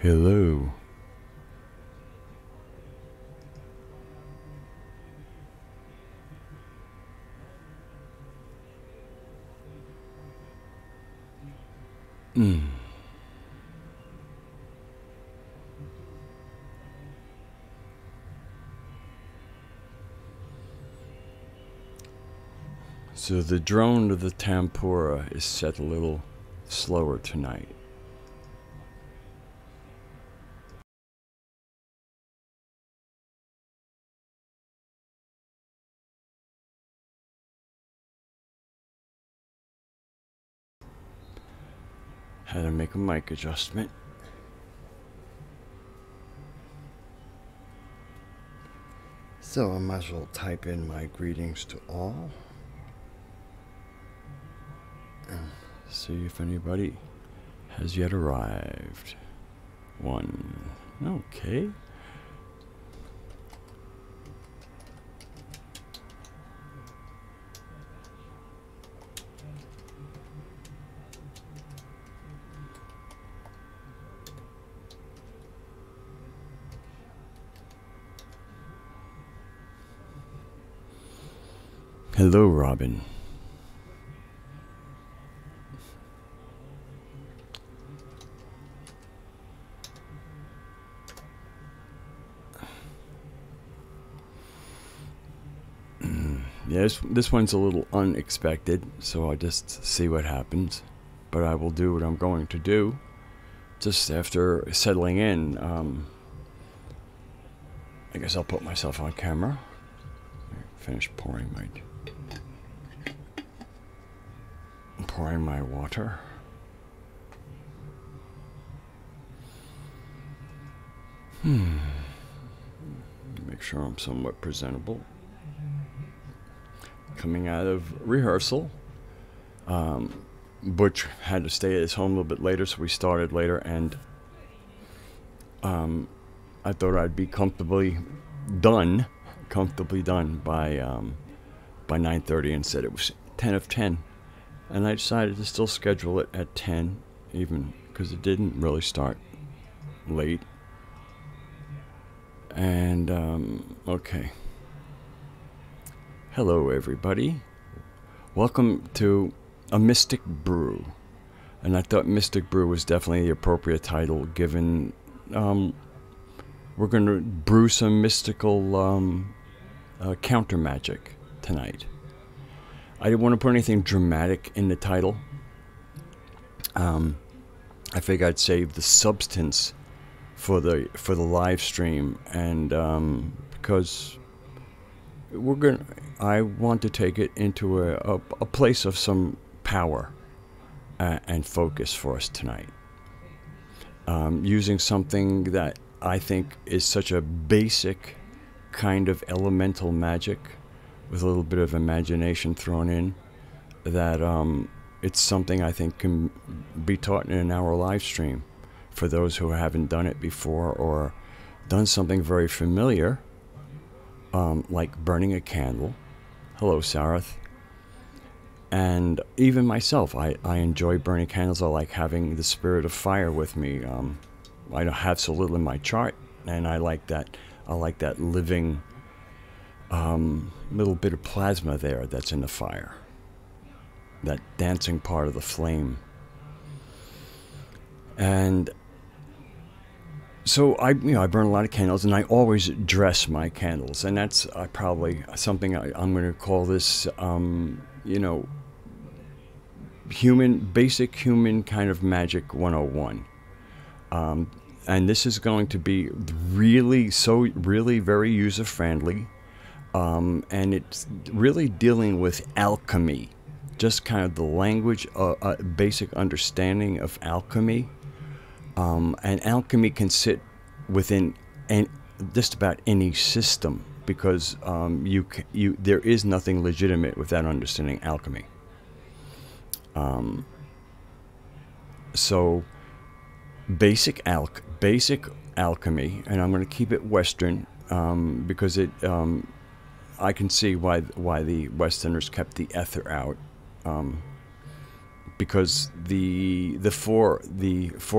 Hello. So the drone of the tempura is set a little slower tonight. Had to make a mic adjustment. So I might as well type in my greetings to all. And see if anybody has yet arrived. One. Okay. Hello, Robin. Yeah, this one's a little unexpected, so I'll just see what happens. But I will do what I'm going to do. Just after settling in, I guess I'll put myself on camera. Finish pouring my water. Make sure I'm somewhat presentable. Coming out of rehearsal, Butch had to stay at his home a little bit later, so we started later, and I thought I'd be comfortably done by 9:30, and said it was 10 of 10, and I decided to still schedule it at 10, even because it didn't really start late. And okay. Hello, everybody. Welcome to A Mystic Brew. And I thought Mystic Brew was definitely the appropriate title, given we're going to brew some mystical counter magic tonight. I didn't want to put anything dramatic in the title. I figured I'd save the substance for the live stream, and because I want to take it into a place of some power and focus for us tonight. Using something that I think is such a basic kind of elemental magic with a little bit of imagination thrown in, that it's something I think can be taught in an hour live stream for those who haven't done it before, or done something very familiar, like burning a candle. Hello, Sarath. And even myself, I enjoy burning candles. I like having the spirit of fire with me. I have so little in my chart, and I like that. I like that living little bit of plasma there that's in the fire, that dancing part of the flame. And so I burn a lot of candles, and I always dress my candles, and that's probably something I'm going to call this, basic human kind of magic 101. And this is going to be really very user friendly, and it's really dealing with alchemy, just kind of the language, basic understanding of alchemy. And alchemy can sit within just about any system, because there is nothing legitimate without understanding alchemy. So basic alchemy, and I'm going to keep it Western, because I can see why the Westerners kept the ether out. Because the four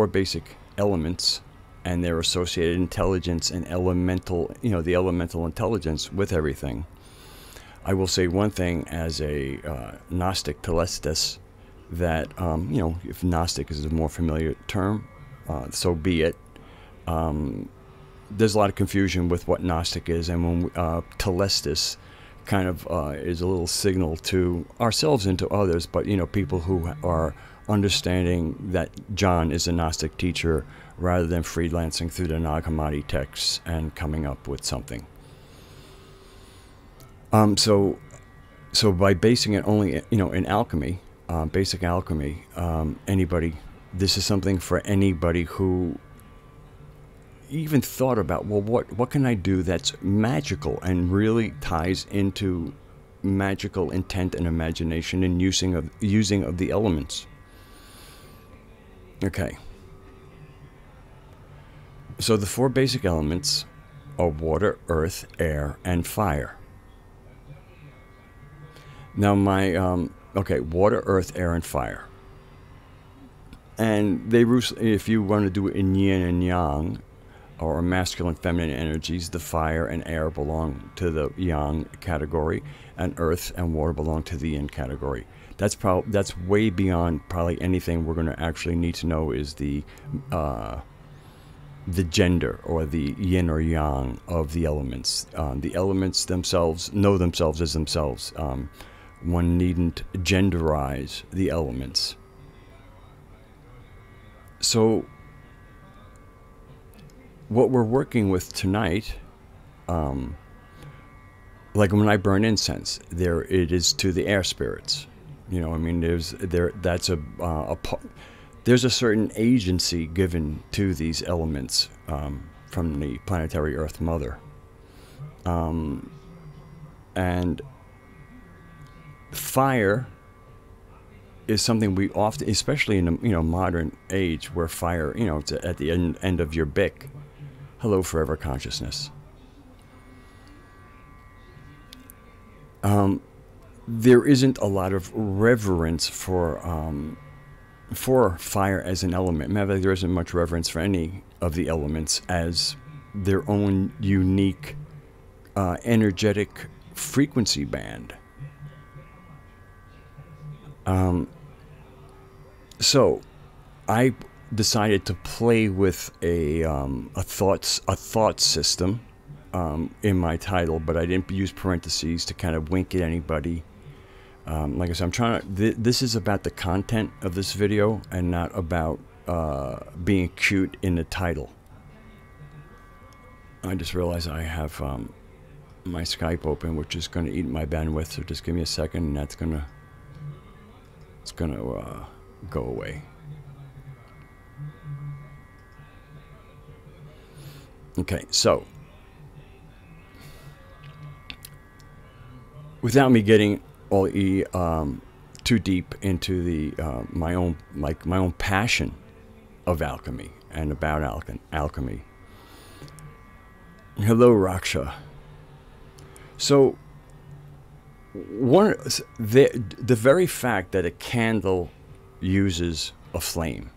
basic elements and their associated intelligence and elemental, the elemental intelligence with everything. I will say one thing as a Gnostic telestes, that, if Gnostic is a more familiar term, so be it. There's a lot of confusion with what Gnostic is, and when telestes kind of is a little signal to ourselves and to others, but, people who are understanding that John is a Gnostic teacher rather than freelancing through the Nag Hammadi texts and coming up with something. So by basing it only, in alchemy, basic alchemy, this is something for anybody who even thought about, well, what can I do that's magical and really ties into magical intent and imagination and using of the elements. Okay. So the 4 basic elements are water, earth, air, and fire. Now water, earth, air, and fire. And if you want to do it in yin and yang, or masculine, feminine energies, the fire and air belong to the yang category, and earth and water belong to the yin category. That's way beyond probably anything we're going to actually need to know is the gender or the yin or yang of the elements. The elements themselves know themselves as themselves. One needn't genderize the elements. So what we're working with tonight, like when I burn incense, it is to the air spirits. There's a certain agency given to these elements from the planetary Earth Mother, and fire is something we often, especially in the modern age, where fire, it's at the end of your Bic. Hello, forever consciousness. There isn't a lot of reverence for fire as an element. Matter of fact, there isn't much reverence for any of the elements as their own unique energetic frequency band. So I decided to play with a thought system in my title, but I didn't use parentheses to kind of wink at anybody. Like I said, I'm trying to. This is about the content of this video and not about being cute in the title. I just realized I have my Skype open, which is going to eat my bandwidth. So just give me a second, and it's gonna go away. Okay, so without me getting all too deep into the my own passion of alchemy and about alchemy. Hello, Raksha. So the very fact that a candle uses a flame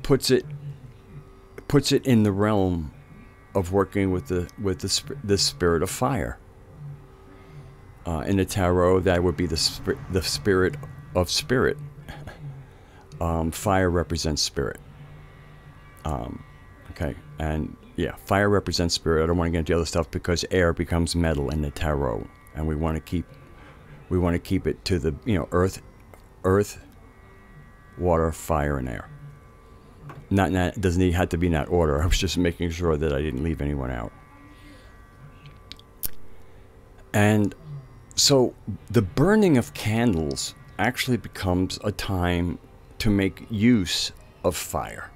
puts it in the realm of working with the spirit of fire. In the tarot, that would be the spirit of spirit. Fire represents spirit. Okay, and yeah, fire represents spirit. I don't want to get into the other stuff because air becomes metal in the tarot, and we want to keep it to the earth, water, fire, and air. It doesn't have to be in that order. I was just making sure that I didn't leave anyone out. And so the burning of candles actually becomes a time to make use of fire.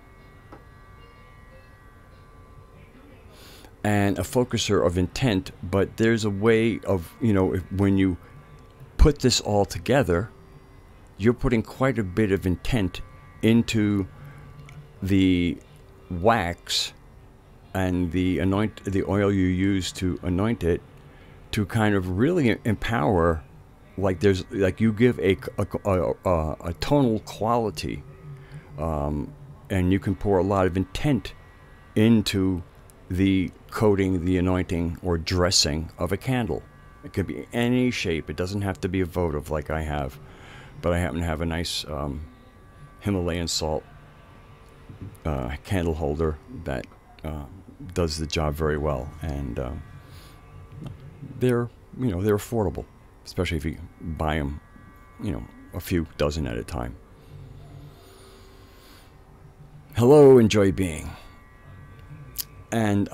And a focuser of intent, but there's a way of, when you put this all together, you're putting quite a bit of intent into the wax and the oil you use to anoint it, to kind of really empower, you give a tonal quality and you can pour a lot of intent into the coating, the anointing, or dressing of a candle. It could be any shape. It doesn't have to be a votive like I have, but I happen to have a nice Himalayan salt candle holder that does the job very well, and they're affordable, especially if you buy them, a few dozen at a time. Hello, enjoy being. And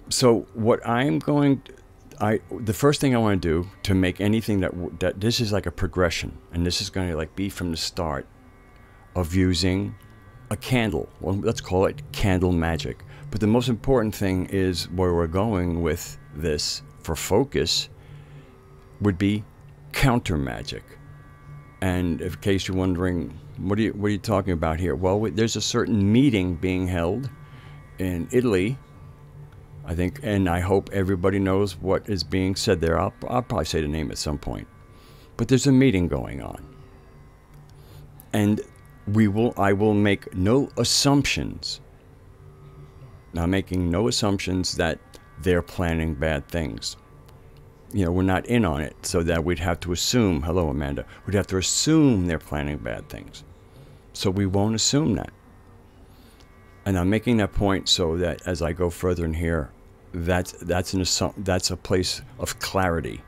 so what I'm going, the first thing I want to do to make anything that this is like a progression, and this is going to like be from the start of using a candle. Well, let's call it candle magic. But the most important thing is where we're going with this for focus would be counter magic. And in case you're wondering, what are you talking about here? Well, there's a certain meeting being held in Italy, I think, and I hope everybody knows what is being said there. I'll probably say the name at some point. But there's a meeting going on. And I will make no assumptions. Now, making no assumptions that they're planning bad things. We're not in on it, so that we'd have to assume, hello, Amanda, we'd have to assume they're planning bad things. So we won't assume that. And I'm making that point so that as I go further in here, that's a place of clarity.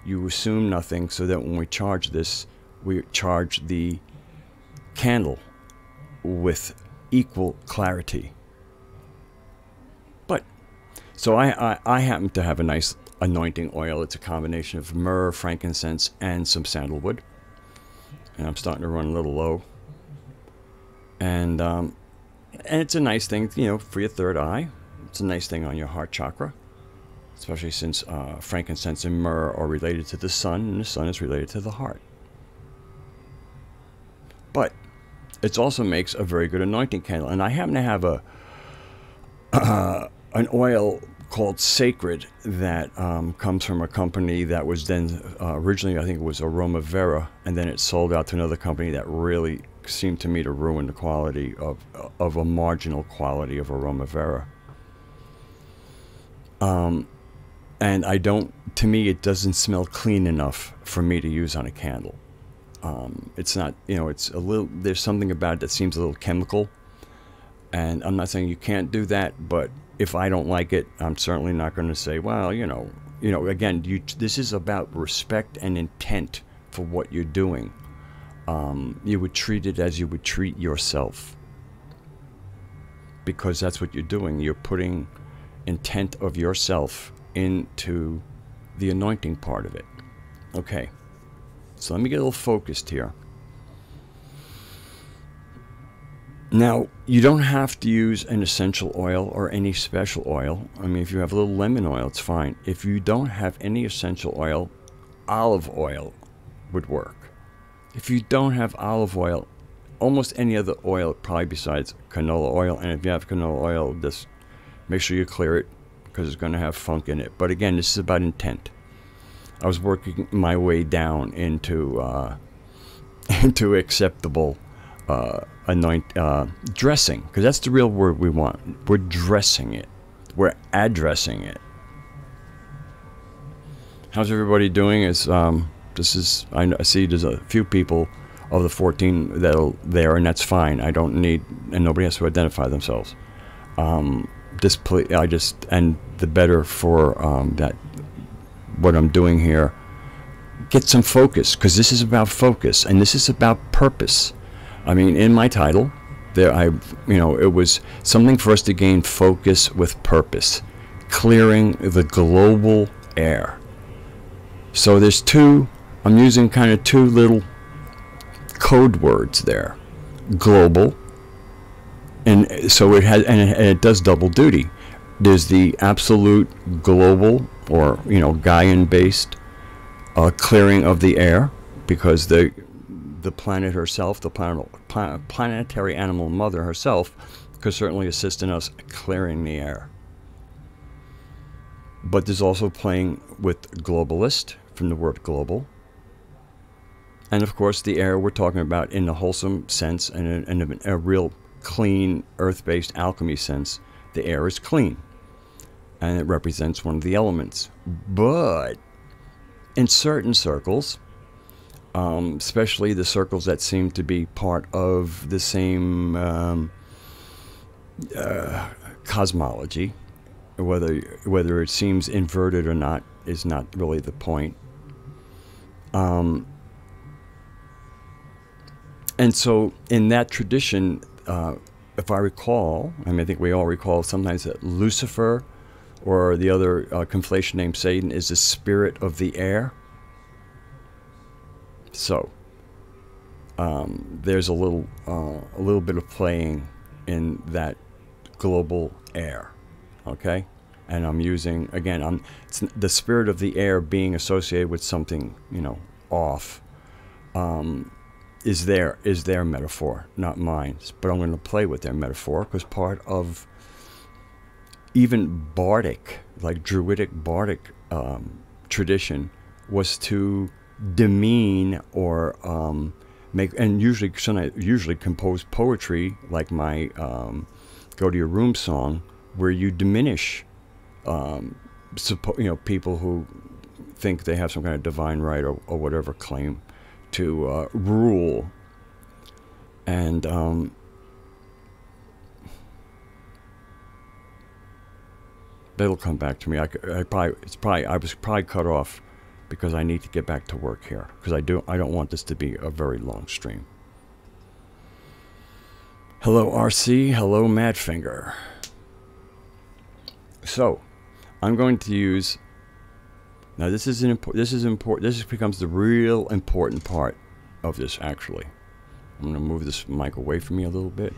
You assume nothing, so that when we charge this, we charge the candle with equal clarity. But so I happen to have a nice anointing oil. It's a combination of myrrh, frankincense, and some sandalwood, and I'm starting to run a little low. And it's a nice thing, for your third eye. It's a nice thing on your heart chakra, especially since frankincense and myrrh are related to the sun, and the sun is related to the heart. But it also makes a very good anointing candle. And I happen to have an oil called Sacred that comes from a company that was then originally, I think it was Aroma Vera, and then it sold out to another company that really seemed to me to ruin the quality of a marginal quality of Aroma Vera. And to me, it doesn't smell clean enough for me to use on a candle. It's not, it's a little, there's something about it that seems a little chemical. And I'm not saying you can't do that, but if I don't like it, I'm certainly not going to say, well, again, this is about respect and intent for what you're doing. You would treat it as you would treat yourself, because that's what you're doing. You're putting intent of yourself into the anointing part of it. Okay, so let me get a little focused here. Now, you don't have to use an essential oil or any special oil. I mean, if you have a little lemon oil, it's fine. If you don't have any essential oil, olive oil would work. If you don't have olive oil, almost any other oil, probably besides canola oil. And if you have canola oil, just make sure you clear it, because it's going to have funk in it. But again, this is about intent. I was working my way down into acceptable dressing, because that's the real word we want. We're dressing it. We're addressing it. How's everybody doing? I see there's a few people of the 14 that are there, and that's fine. I don't need, and nobody has to identify themselves. And the better for that, what I'm doing here, get some focus, because this is about focus, and this is about purpose. I mean, in my title, it was something for us to gain focus with purpose, clearing the global air. So there's I'm using kind of two little code words there, global, and so it does double duty. There's the absolute global, or Gaian-based clearing of the air, because the planet herself, the planetary animal mother herself, could certainly assist in us clearing the air. But there's also playing with globalist, from the word global. And of course, the air we're talking about in a wholesome sense, and in a real clean, earth-based alchemy sense, the air is clean, and it represents one of the elements. But in certain circles, especially the circles that seem to be part of the same cosmology, whether it seems inverted or not is not really the point. And so in that tradition, if I recall, I think we all recall sometimes that Lucifer, or the other conflation name Satan, is the spirit of the air. So there's a little bit of playing in that global air, okay? And I'm using, again, it's the spirit of the air being associated with something, off. Is their metaphor, not mine. But I'm going to play with their metaphor, because part of even bardic, like druidic bardic tradition, was to demean or make, and usually compose poetry, like my Go to Your Room song, where you diminish people who think they have some kind of divine right or whatever claim to rule. And it'll come back to me. I was probably cut off because I need to get back to work here, because I don't want this to be a very long stream. Hello RC, hello Madfinger. So I'm going to use, now this becomes the real important part of this, actually. I'm going to move this mic away from me a little bit.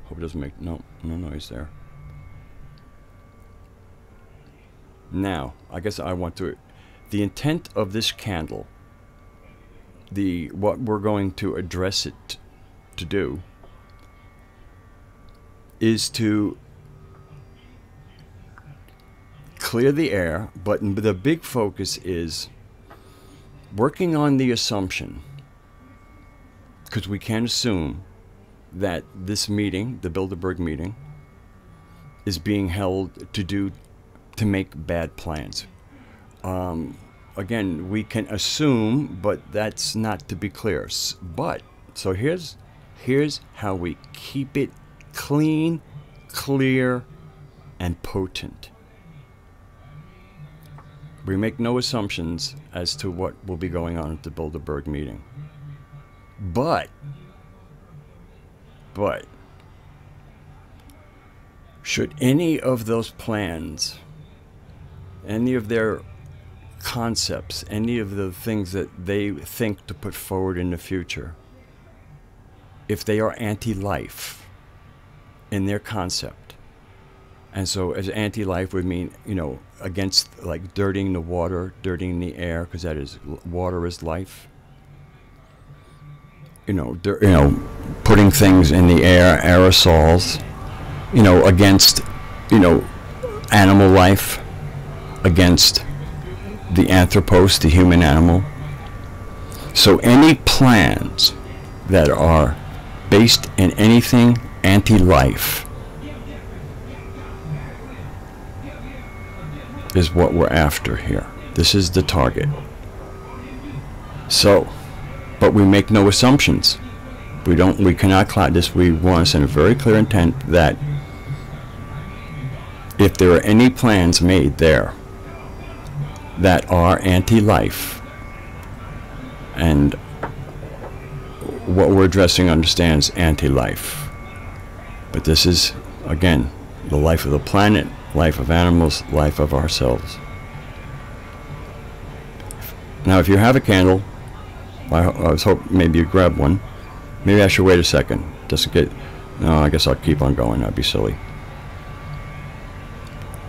Hope it doesn't make no noise there. Now, I guess I want to, the intent of this candle, what we're going to address it to do, is to clear the air, but the big focus is working on the assumption, because we can assume that this meeting, the Bilderberg meeting, is being held to make bad plans. Again, we can assume, but that's not to be clear. So here's how we keep it clean, clear, and potent. We make no assumptions as to what will be going on at the Bilderberg meeting. But should any of those plans, any of their concepts, any of the things that they think to put forward in the future, if they are anti-life in their concept, and so as anti-life would mean, against, like, dirtying the water, dirtying the air, because water is life. Putting things in the air, aerosols, against, animal life, against the anthropos, the human animal. So any plans that are based in anything anti-life is what we're after here. This is the target. So, but we make no assumptions. We cannot cloud this. We want to send a very clear intent that if there are any plans made there that are anti-life, and what we're addressing understands anti-life, but this is, again, the life of the planet, life of animals, life of ourselves. Now, if you have a candle, I was hoping maybe you grab one. Maybe I should wait a second. No, I guess I'll keep on going. That'd be silly.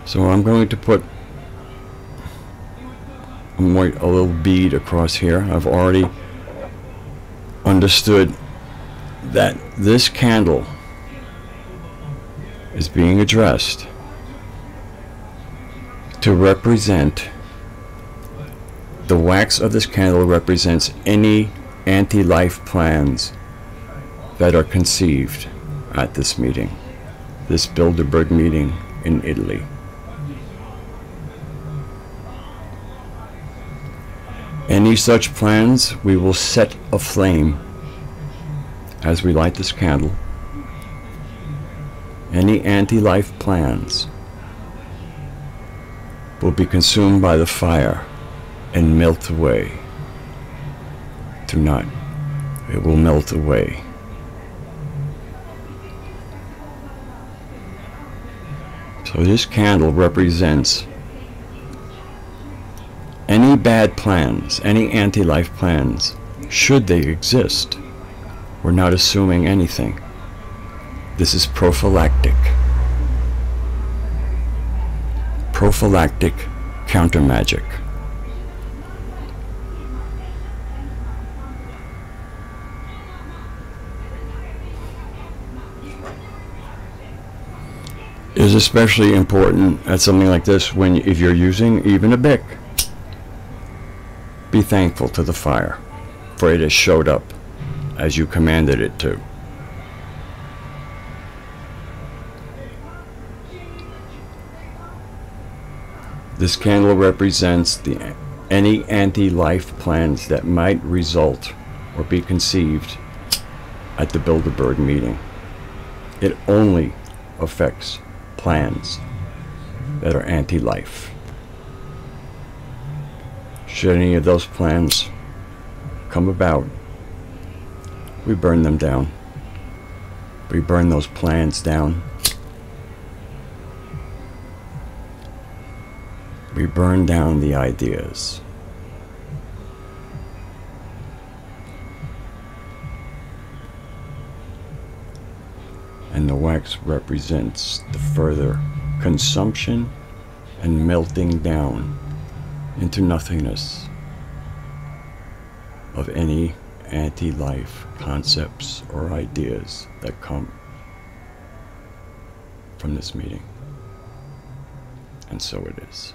So I'm going to put a little bead across here. I've already understood that this candle is being addressed to represent, the wax of this candle represents any anti-life plans that are conceived. at this meeting, this Bilderberg meeting in Italy. Any such plans we will set aflame as we light this candle. Any anti-life plans will be consumed by the fire and melt away. Do not. It will melt away. So this candle represents any bad plans, any anti-life plans, should they exist. We're not assuming anything. This is prophylactic. Prophylactic counter magic. It is especially important at something like this when, if you're using even a Bic, be thankful to the fire, for it has showed up as you commanded it to. This candle represents any anti-life plans that might result or be conceived at the Bilderberg meeting. It only affects plans that are anti-life. Should any of those plans come about, we burn them down. We burn those plans down. We burn down the ideas. And the wax represents the further consumption and melting down into nothingness of any anti-life concepts or ideas that come from this meeting. And so it is.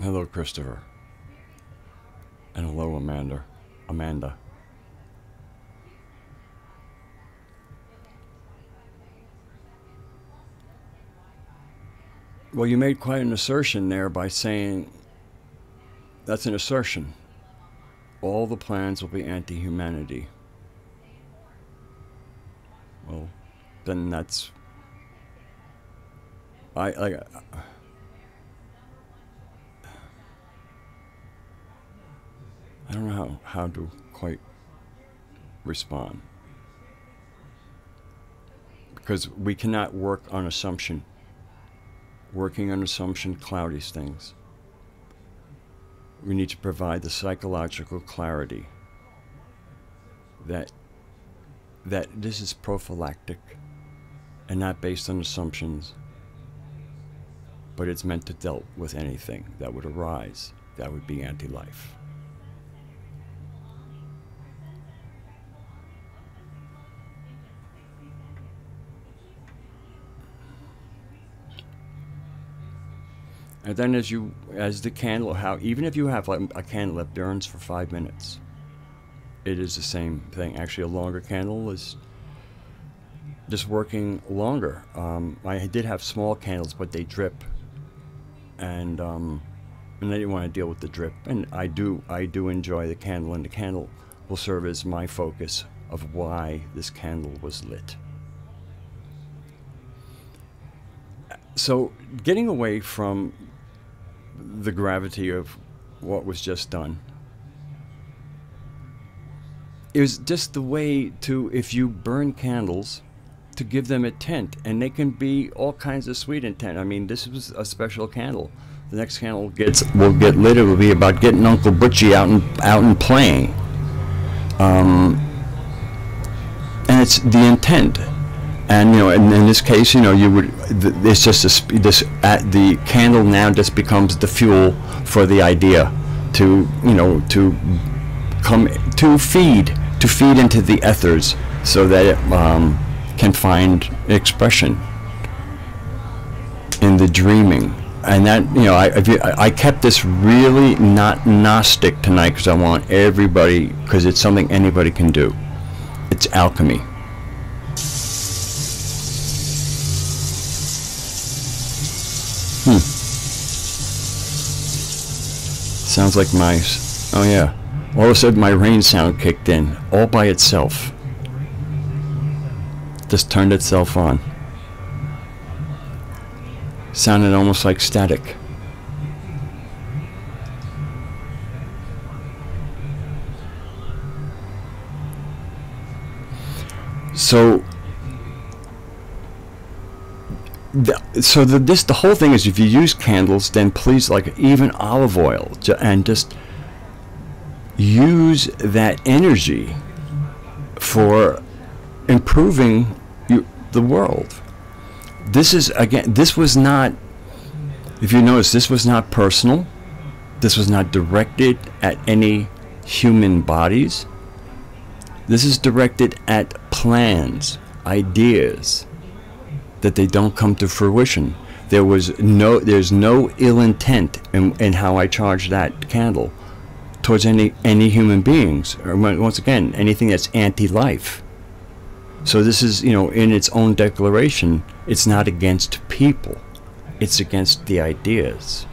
Hello, Christopher. And hello, Amanda. Well, you made quite an assertion there by saying that's an assertion. All the plans will be anti-humanity. Well, then that's... I don't know how to quite respond, because we cannot work on assumption. Working on assumption clouds things. We need to provide the psychological clarity that this is prophylactic and not based on assumptions, but it's meant to deal with anything that would arise that would be anti-life. And then as the candle, even if you have like a candle that burns for 5 minutes, it is the same thing. Actually, a longer candle is just working longer. I did have small candles, but they drip, and I didn't want to deal with the drip. And I do enjoy the candle, and the candle will serve as my focus of why this candle was lit. So getting away from the gravity of what was just done is just the way to, if you burn candles, to give them a tint, and they can be all kinds of sweet intent. I mean, this was a special candle. The next candle will get lit. It will be about getting Uncle Butchie out and playing, and it's the intent. And in this case, you would. It's just the candle now just becomes the fuel for the idea to to come to feed into the ethers so that it can find expression in the dreaming. And that I kept this really not Gnostic tonight because I want everybody, because it's something anybody can do. It's alchemy. Sounds like mice. Oh yeah. All of a sudden my rain sound kicked in, all by itself. Just turned itself on. Sounded almost like static. So the whole thing is, if you use candles, then please, like even olive oil, and just use that energy for improving the world. This is, again, this was not, if you notice, this was not personal. This was not directed at any human bodies. This is directed at plans, ideas, that they don't come to fruition. There's no ill intent in how I charge that candle towards any human beings, or once again, anything that's anti-life. So this is, in its own declaration, it's not against people, it's against the ideas.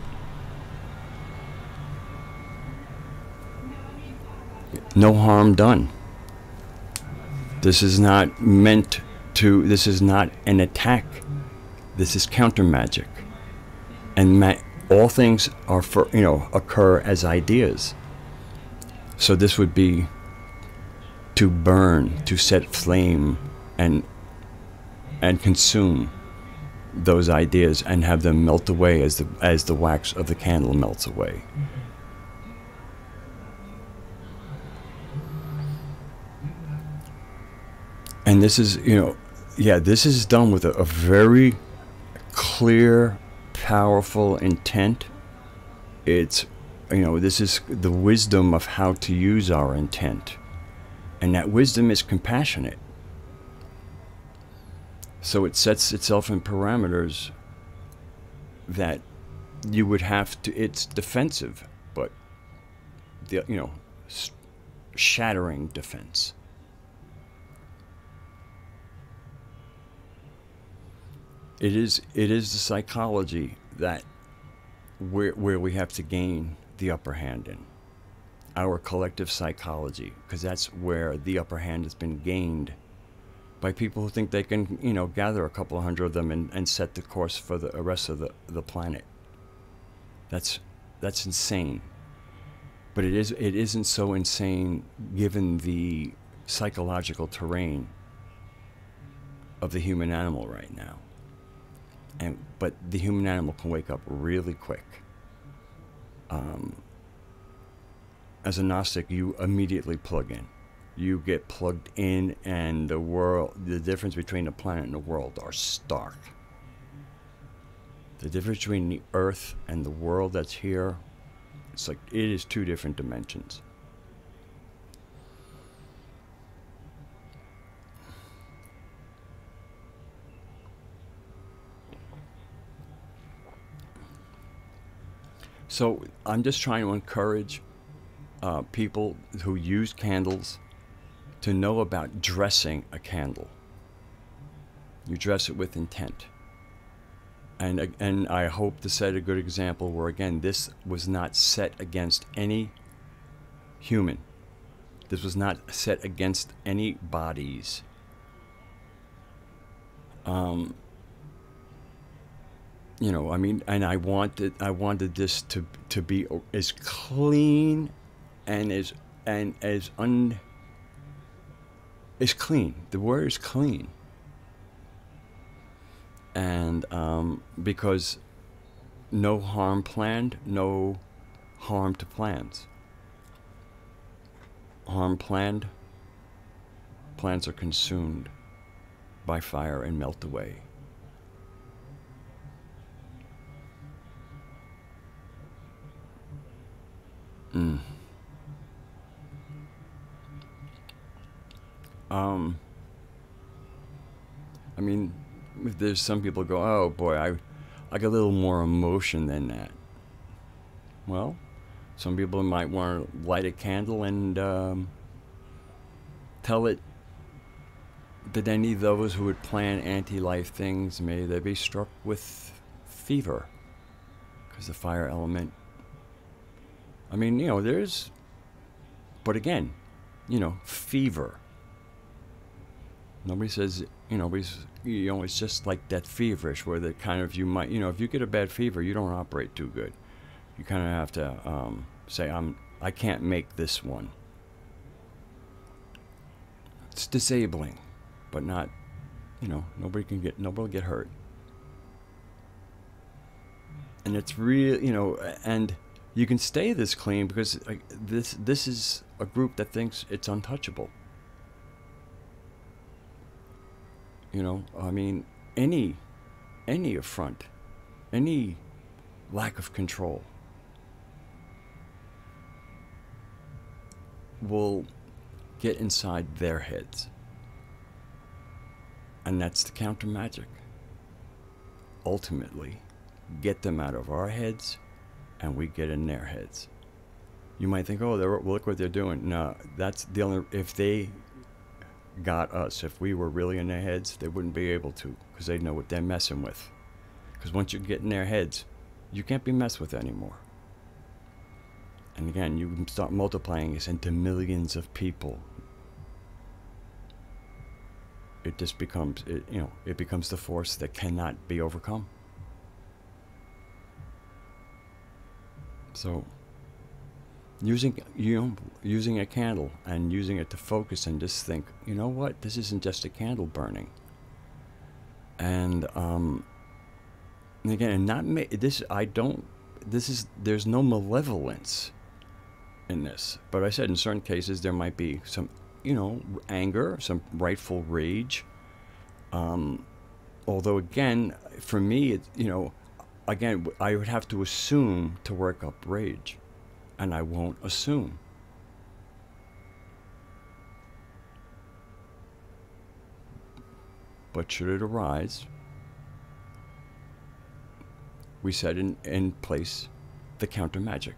No harm done. This is not meant to, this is not an attack. This is counter magic. And all things are occur as ideas. So this would be to burn, to set flame and consume those ideas and have them melt away as the wax of the candle melts away. And this is, this is done with a very clear, powerful intent. It's, this is the wisdom of how to use our intent. And that wisdom is compassionate. So it sets itself in parameters that you would have to, it's defensive, but, shattering defense. It is the psychology that where we have to gain the upper hand in. Our collective psychology, because that's where the upper hand has been gained by people who think they can, gather a couple of hundred of them and set the course for the rest of the planet. That's insane. But it isn't so insane given the psychological terrain of the human animal right now. But the human animal can wake up really quick. As a Gnostic, you immediately plug in. You get plugged in, and the difference between the planet and the world are stark. The difference between the earth and the world that's here, it's like it is two different dimensions. So I'm just trying to encourage people who use candles to know about dressing a candle. You dress it with intent. And I hope to set a good example where, again, this was not set against any human. This was not set against any bodies. And I wanted this to be as clean and as clean. The word is clean. And because no harm planned, no harm to plans. Harm planned, plans are consumed. by fire and melt away. Mm. I mean, if there's some people go, oh boy, I got a little more emotion than that. Well, some people might want to light a candle and tell it that any of those who would plan anti-life things, may they be struck with fever, because the fire element. I mean, you know, but again, you know, fever. Nobody says, you know, it's just like that feverish, where the kind of, you might, you know, if you get a bad fever, you don't operate too good. You kind of have to say, I can't make this one. It's disabling, but not, you know, nobody will get hurt. And it's real, you know, and you can stay this clean because this is a group that thinks it's untouchable. You know, I mean, any affront, any lack of control will get inside their heads. And that's the counter magic. Ultimately, get them out of our heads and we get in their heads. You might think, oh, look what they're doing. No, that's the only, if they got us, if we were really in their heads, they wouldn't be able to, because they know what they're messing with. Because once you get in their heads, you can't be messed with anymore. And again, you can start multiplying this into millions of people. It just becomes, it becomes the force that cannot be overcome. So, using a candle and using it to focus and just think, you know what, this isn't just a candle burning. And again, there's no malevolence in this. But I said in certain cases there might be some, you know, anger, some rightful rage. Although again, for me, you know, again, I would have to assume to work up rage. And I won't assume. But should it arise, we set in place the counter magic.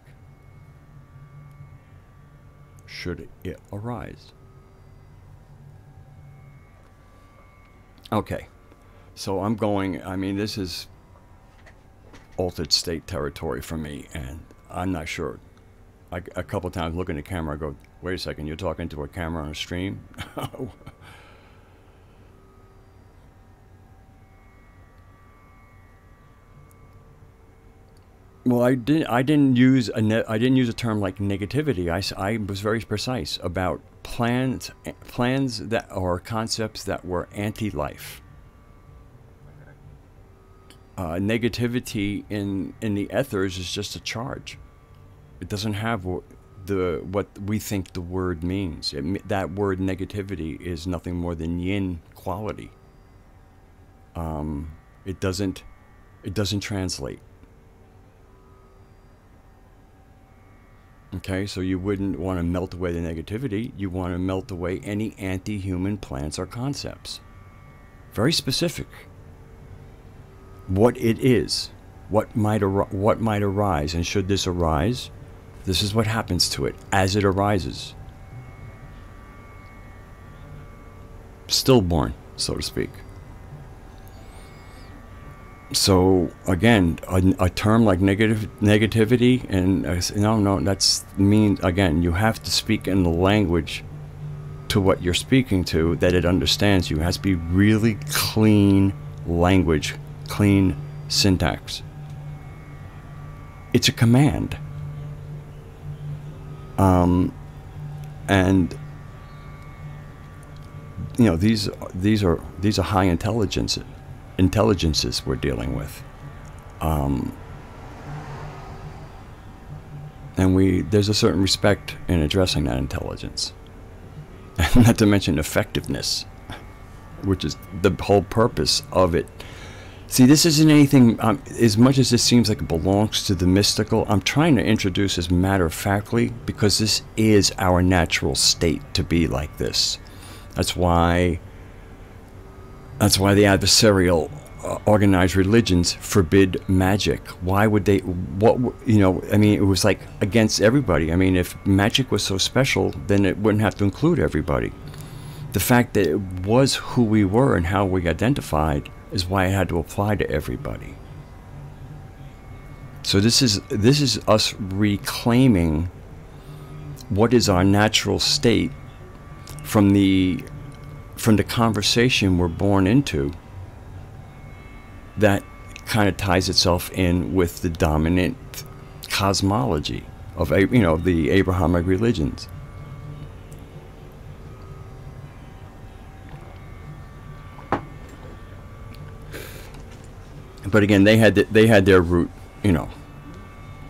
Should it arise. Okay, so I'm going, I mean, this is altered state territory for me, and I'm not sure. A couple times looking at the camera, I go, wait a second, you're talking to a camera on a stream? Well, I didn't use a term like negativity. I was very precise about plans that, or concepts that were anti-life. Negativity in the ethers is just a charge. It doesn't have what we think the word means. That word negativity is nothing more than yin quality. It doesn't translate. Okay, so you wouldn't want to melt away the negativity. You want to melt away any anti-human plans or concepts. Very specific. What it is, what might arise, and should this arise, this is what happens to it as it arises. Stillborn, so to speak. So again, a term like negativity, and no, that's mean. Again, you have to speak in the language to what you're speaking to, that it understands you. It has to be really clean language, clean syntax. It's a command. And you know, these are high intelligences we're dealing with, and there's a certain respect in addressing that intelligence, not to mention effectiveness. which is the whole purpose of it. See, this isn't anything, as much as this seems like it belongs to the mystical, I'm trying to introduce as matter-of-factly, because this is our natural state to be like this. That's why the adversarial organized religions forbid magic. Why would they? I mean, it was like against everybody. I mean, if magic was so special, then it wouldn't have to include everybody. The fact that it was who we were and how we identified is why it had to apply to everybody. So this is us reclaiming what is our natural state from the conversation we're born into, that kind of ties itself in with the dominant cosmology of the Abrahamic religions. But again, they had their root,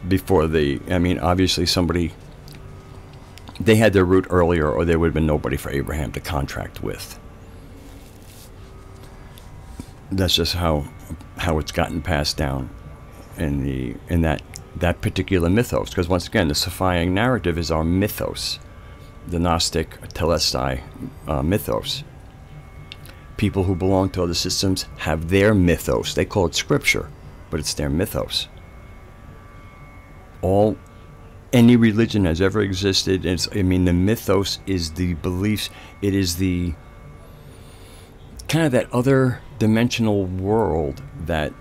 before the. I mean, obviously they had their root earlier, or there would have been nobody for Abraham to contract with. That's just how it's gotten passed down in that particular mythos. Because once again, the Sapphian narrative is our mythos, the Gnostic Telestai mythos. People who belong to other systems have their mythos. They call it scripture, but it's their mythos. Any religion has ever existed. The mythos is the beliefs. It is the kind of that other dimensional world that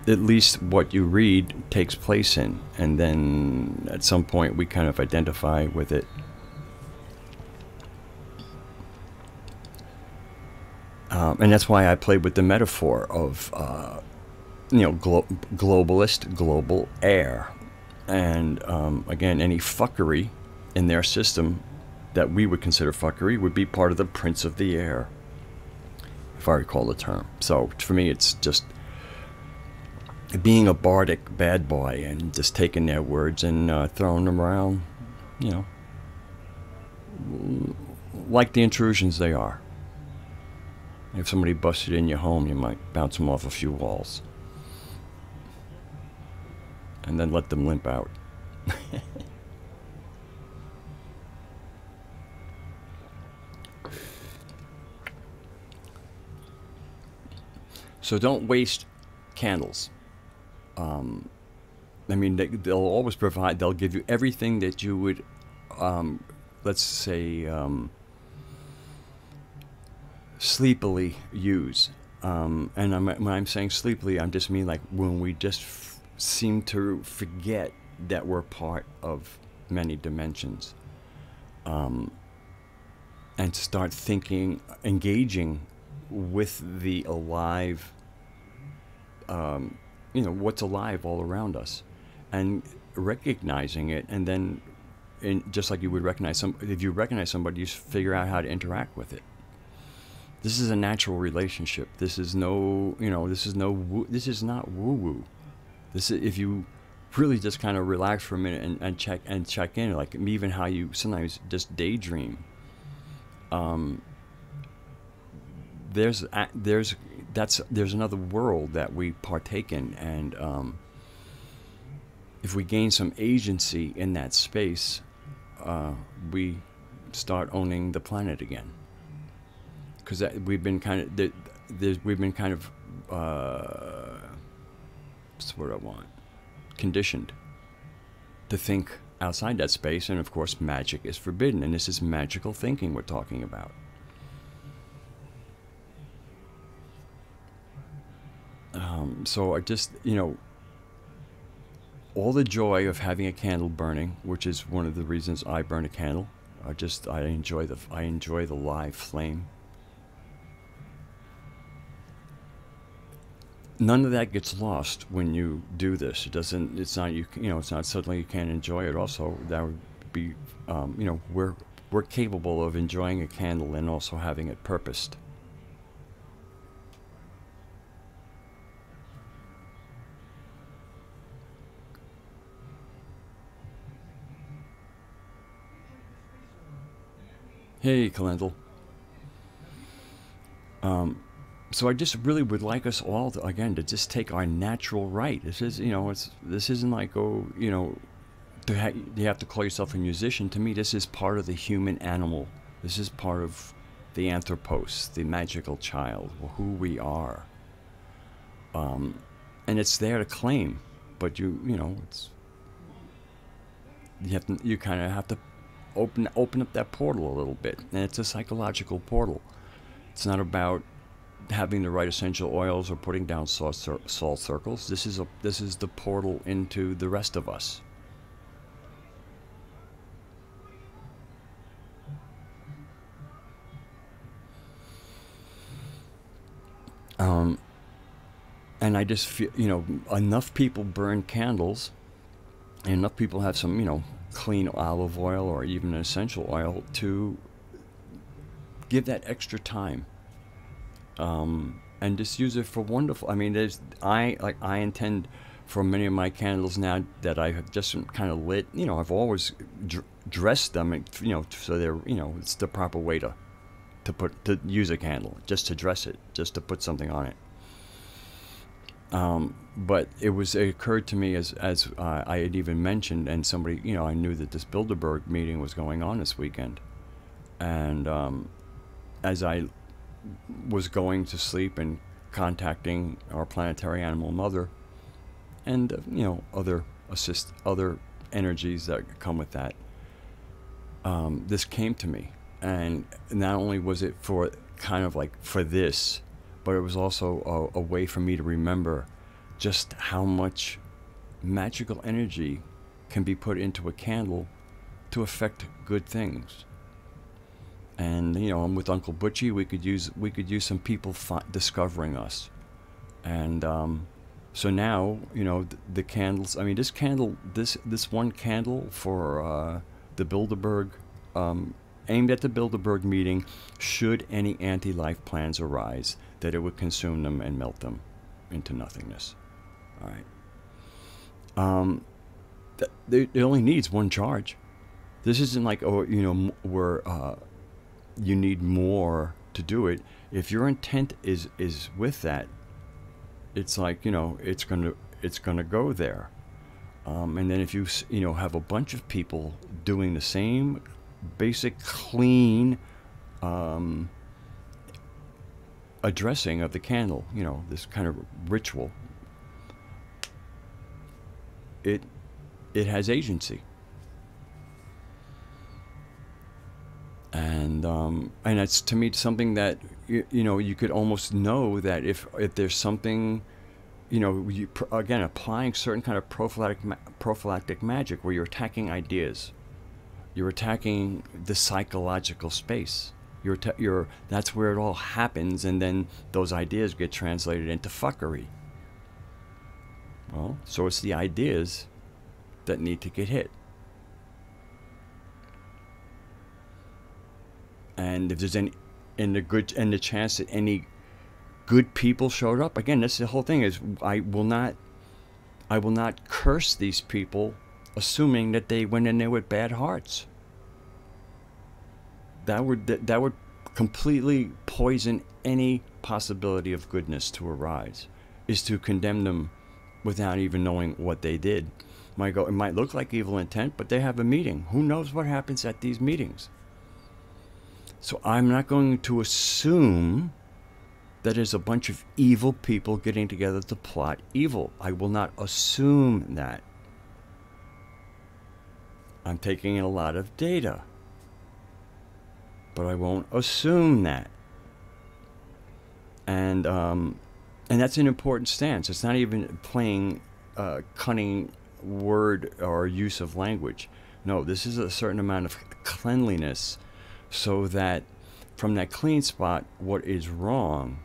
at least what you read takes place in, and then at some point we kind of identify with it. And that's why I played with the metaphor of globalist, global air. And again, any fuckery in their system that we would consider fuckery would be part of the Prince of the Air, if I recall the term. So for me, it's just being a bardic bad boy and just taking their words and throwing them around, like the intrusions they are. If somebody busted in your home, you might bounce them off a few walls and then let them limp out. So don't waste candles. They'll always provide, they'll give you everything that you would, let's say, sleepily use. And when I'm saying sleepily, I just mean like when we just seem to forget that we're part of many dimensions, and start thinking, engaging with the alive, what's alive all around us, and recognizing it, and then just like you would recognize if you recognize somebody, you figure out how to interact with it. This is a natural relationship. This is not woo-woo. This is, if you really just kind of relax for a minute and check in, like even how you sometimes just daydream. There's another world that we partake in, and if we gain some agency in that space, we start owning the planet again. Because we've been kind of what's the word I want? Conditioned to think outside that space, and of course magic is forbidden, and this is magical thinking we're talking about. So I just, all the joy of having a candle burning, which is one of the reasons I burn a candle. I enjoy the live flame. None of that gets lost when you do this. It's not suddenly you can't enjoy it. Also, that would be, we're capable of enjoying a candle and also having it purposed. Hey, Calendal. So I just really would like us all to, again, to just take our natural right. This is, this isn't like, oh, you have to call yourself a musician. To me, this is part of the human animal. This is part of the anthropos, the magical child, who we are. And it's there to claim, but you kind of have to open up that portal a little bit, and it's a psychological portal. It's not about having the right essential oils or putting down salt circles. This is the portal into the rest of us. And I just feel, enough people burn candles, and enough people have some, clean olive oil or even an essential oil to give that extra time. And just use it for wonderful. I mean, I intend for many of my candles now that I have just kind of lit. I've always dressed them, and, so they're, it's the proper way to use a candle, just to dress it, just to put something on it. But it occurred to me as I had even mentioned, and somebody, I knew that this Bilderberg meeting was going on this weekend, and as I was going to sleep and contacting our planetary animal mother, and other energies that come with that, this came to me, and not only was it for kind of like for this, but it was also a way for me to remember just how much magical energy can be put into a candle to affect good things. And I'm with Uncle Butchie. We could use some people discovering us, and so now the candles. I mean, this one candle for the Bilderberg, aimed at the Bilderberg meeting. Should any anti-life plans arise, that it would consume them and melt them into nothingness. All right. It only needs one charge. This isn't like, where you need more to do it. If your intent is with that, it's like, it's gonna go there. And then if you have a bunch of people doing the same basic clean addressing of the candle, this kind of ritual, it has agency. And it's, to me, something that you could almost know that if there's something, again, applying certain kind of prophylactic magic where you're attacking ideas, you're attacking the psychological space. That's where it all happens, and then those ideas get translated into fuckery. Well, so it's the ideas that need to get hit. And if there's the chance that any good people showed up, again, that's the whole thing, is I will not curse these people assuming that they went in there with bad hearts. That would completely poison any possibility of goodness to arise, is to condemn them without even knowing what they did. It might look like evil intent, but they have a meeting. Who knows what happens at these meetings? So I'm not going to assume that there's a bunch of evil people getting together to plot evil. I will not assume that. I'm taking in a lot of data, but I won't assume that. And that's an important stance. It's not even playing cunning word or use of language. No, this is a certain amount of cleanliness, so that from that clean spot, what is wrong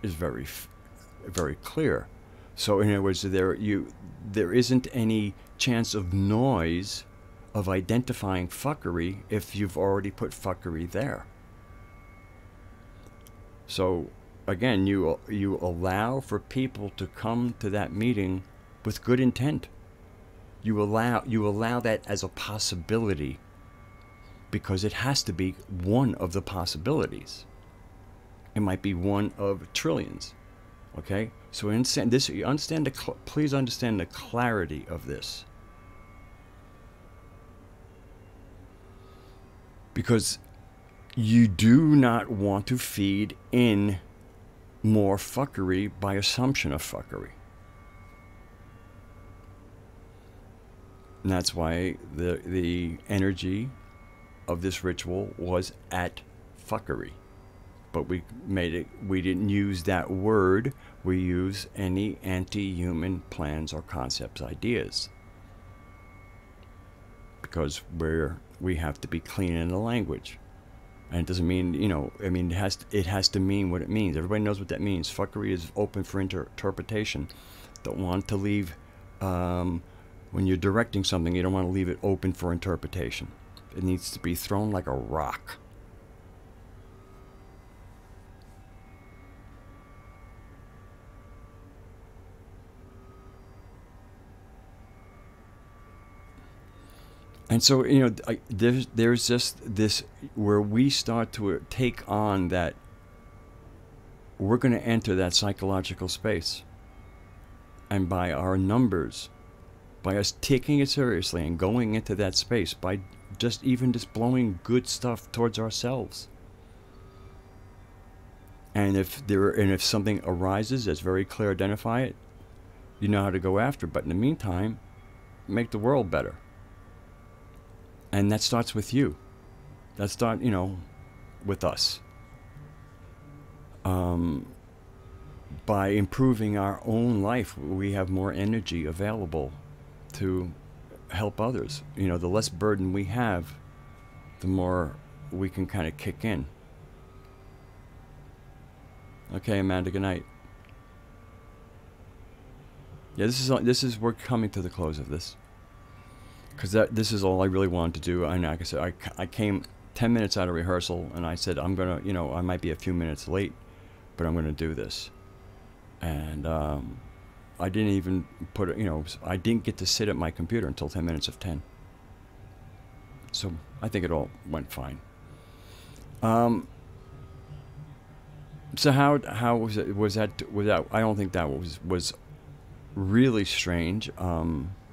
is very, very clear. So in other words, there isn't any chance of noise of identifying fuckery if you've already put fuckery there. So again, you allow for people to come to that meeting with good intent. You allow that as a possibility, because it has to be one of the possibilities. It might be one of trillions. Okay, so understand this. You understand please understand the clarity of this, because you do not want to feed in more fuckery by assumption of fuckery. And that's why the energy of this ritual was at fuckery. But we didn't use that word. We use any anti-human plans or concepts, ideas. Because we have to be clean in the language. And it doesn't mean, it has to mean what it means. Everybody knows what that means. Fuckery is open for interpretation. Don't want to leave, when you're directing something, you don't want to leave it open for interpretation. It needs to be thrown like a rock. And so, there's just this where we start to take on that, we're going to enter that psychological space. And by our numbers, by us taking it seriously and going into that space, by just blowing good stuff towards ourselves. And if something arises that's very clear, identify it, you know how to go after it. But in the meantime, make the world better. And that starts with you. That starts, with us. By improving our own life, we have more energy available to help others. The less burden we have, the more we can kind of kick in. Okay, Amanda, good night. Yeah, we're coming to the close of this. Because this is all I really wanted to do. And like I said, I came 10 minutes out of rehearsal, and I said, I'm going to, I might be a few minutes late, but I'm going to do this. And I didn't even put it, I didn't get to sit at my computer until 10 minutes of 10. So I think it all went fine. So how was it? Was that? I don't think that was really strange.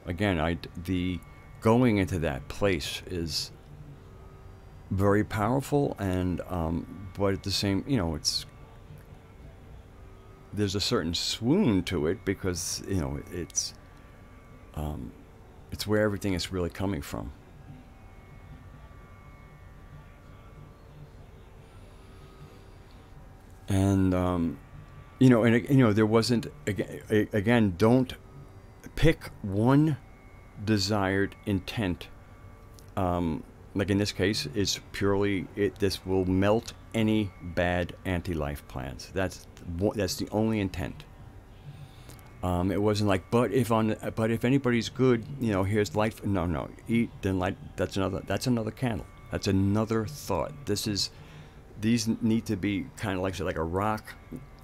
Again, the going into that place is very powerful, and but at the same, there's a certain swoon to it, because it's where everything is really coming from. And there wasn't, again, don't pick one desired intent. Like in this case, is purely this will melt any bad anti-life plans. That's the only intent. It wasn't like, but if anybody's good, here's life. No, eat, then light. That's another candle. That's another thought. These need to be kind of like a rock,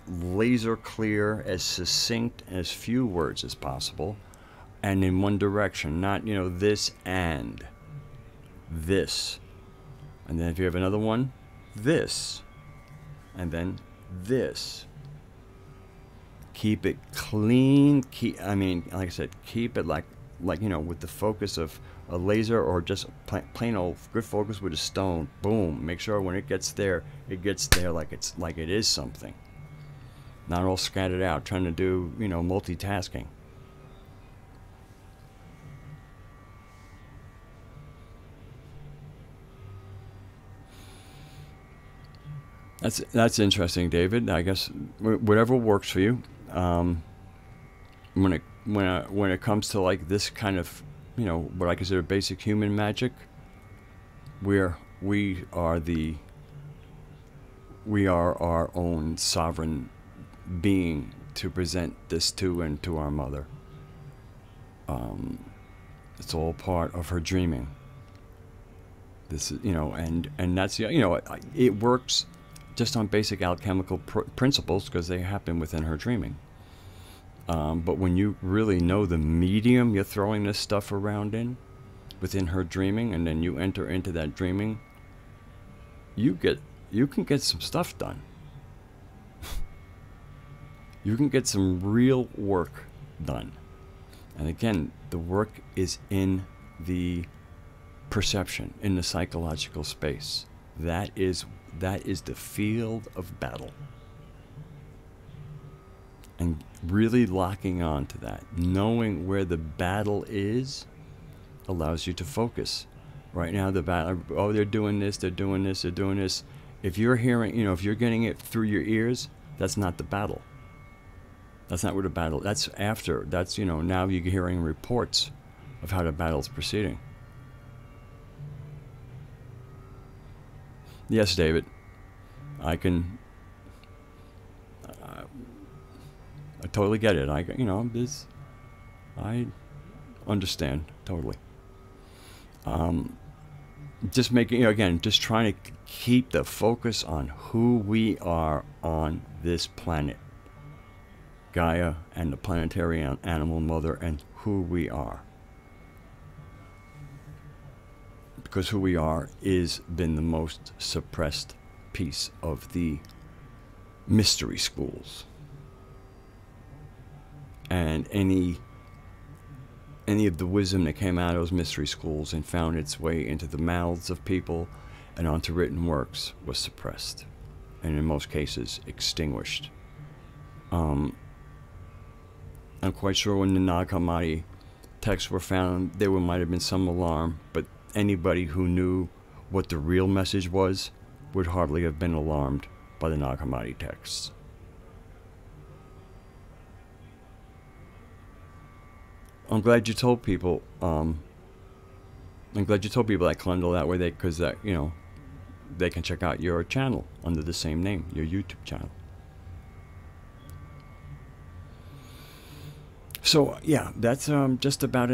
laser clear, as succinct, as few words as possible, and in one direction. Not this and this, and then if you have another one, this, and then this. Keep it clean. Like I said, keep it like with the focus of a laser, or just plain old good focus with a stone. Boom. Make sure when it gets there like it is something. Not all scattered out trying to do multitasking. That's interesting, David. I guess whatever works for you. When it comes to like this kind of what I consider basic human magic, we are our own sovereign being to present this to, and to our mother. It's all part of her dreaming. This is and that's it works just on basic alchemical principles, because they happen within her dreaming. But when you really know the medium you're throwing this stuff around in, within her dreaming, and then you enter into that dreaming, you can get some stuff done. you can get some real work done. And again, the work is in the perception, in the psychological space. That is the field of battle. And really locking on to that, knowing where the battle is, allows you to focus. Right now, the battle, oh, they're doing this, they're doing this, they're doing this. If you're hearing, if you're getting it through your ears, that's not the battle. That's not where the battle, that's after. That's, now you're hearing reports of how the battle's proceeding. Yes, David, I totally get it. I understand totally. Just making, again, just trying to keep the focus on who we are on this planet, Gaia and the planetary animal mother, and who we are. Because who we are is been the most suppressed piece of the mystery schools. And any of the wisdom that came out of those mystery schools and found its way into the mouths of people and onto written works was suppressed, and in most cases extinguished. I'm quite sure when the Nag Hammadi texts were found, there might have been some alarm, but anybody who knew what the real message was would hardly have been alarmed by the Nag Hammadi texts. I'm glad you told people. I'm glad you told people that, Clundle. That way, because they can check out your channel under the same name, your YouTube channel. So yeah, that's just about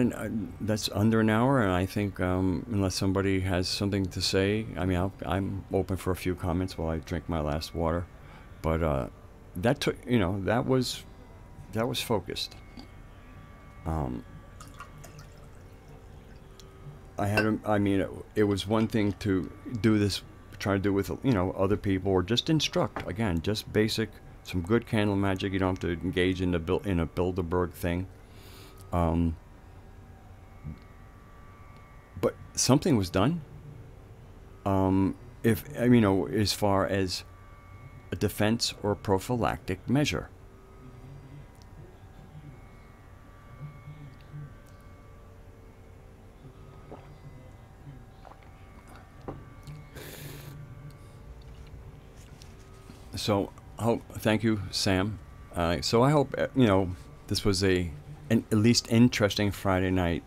that's under an hour, and I think unless somebody has something to say, I mean, I'm open for a few comments while I drink my last water. But that took, that was focused. It was one thing to do this, try to do with other people, or just instruct. Again, just basic, some good candle magic. You don't have to engage in a Bilderberg thing. But something was done. As far as a defense or a prophylactic measure. So, thank you, Sam. So I hope this was an at least interesting Friday night,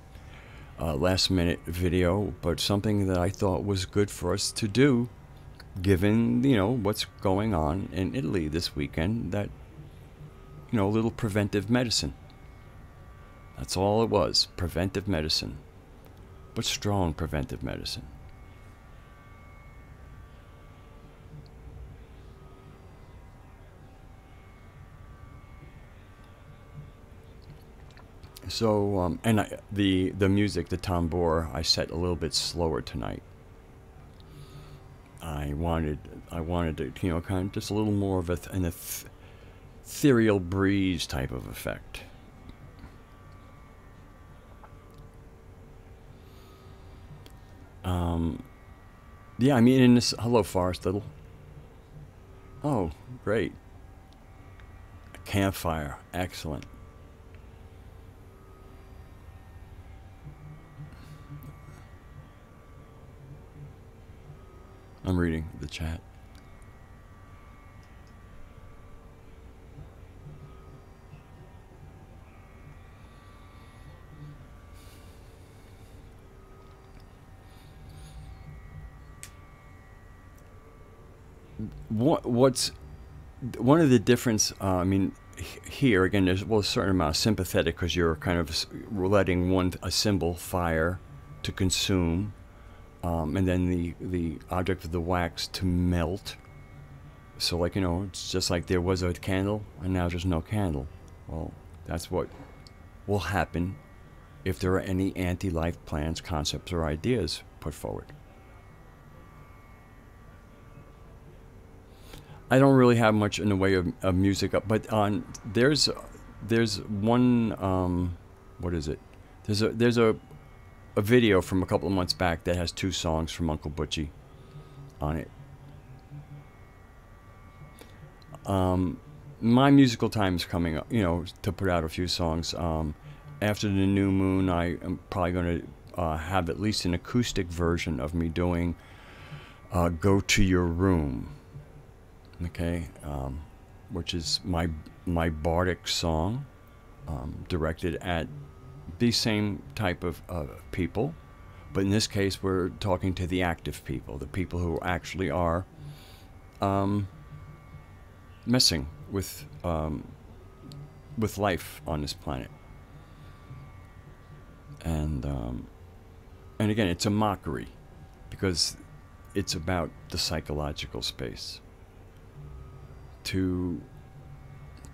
last-minute video, but something that I thought was good for us to do, given what's going on in Italy this weekend. That a little preventive medicine. That's all it was, preventive medicine, but strong preventive medicine. So, the music, the tambour, I set a little bit slower tonight. I wanted to, kind of just a little more of an ethereal breeze type of effect. Yeah, in this, hello, Forest Little. Oh, great. A campfire, excellent. I'm reading the chat. What's one of the difference? Here again, there's a certain amount of sympathetic, because you're kind of letting a symbol fire to consume. And then the object of the wax to melt. So it's just like there was a candle and now there's no candle. Well, that's what will happen if there are any anti-life plans, concepts, or ideas put forward. I don't really have much in the way of music up, but on there's one what is it? There's a video from a couple of months back that has two songs from Uncle Butchie on it. My musical time is coming up, to put out a few songs. After the new moon, I am probably going to have at least an acoustic version of me doing "Go to Your Room," okay, which is my bardic song, directed at the same type of people, but in this case, we're talking to the active people, the people who actually are messing with life on this planet. And again, it's a mockery because it's about the psychological space. To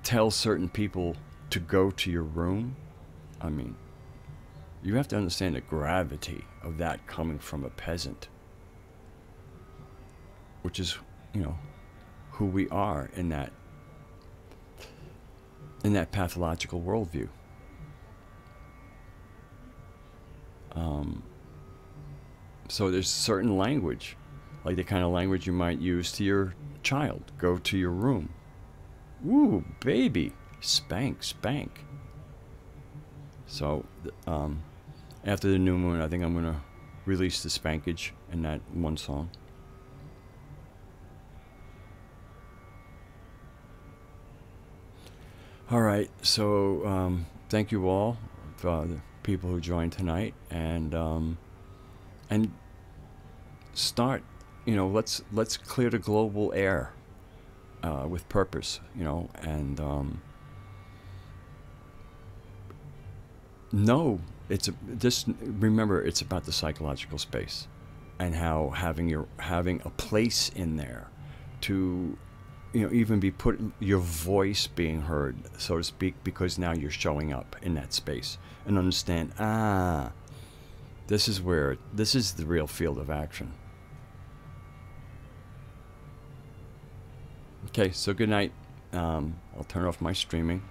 tell certain people to go to your room, I mean, you have to understand the gravity of that coming from a peasant, which is, who we are in that pathological worldview. So there's certain language, like the kind of language you might use to your child. Go to your room. Ooh, baby. Spank, spank. So after the new moon, I think I'm going to release the spankage in that one song. All right, so thank you all, the people who joined tonight, and start, let's clear the global air with purpose, and no, just remember it's about the psychological space, and how having a place in there to even be put, your voice being heard, so to speak, because now you're showing up in that space and understand, this is the real field of action. Okay, so good night. I'll turn off my streaming.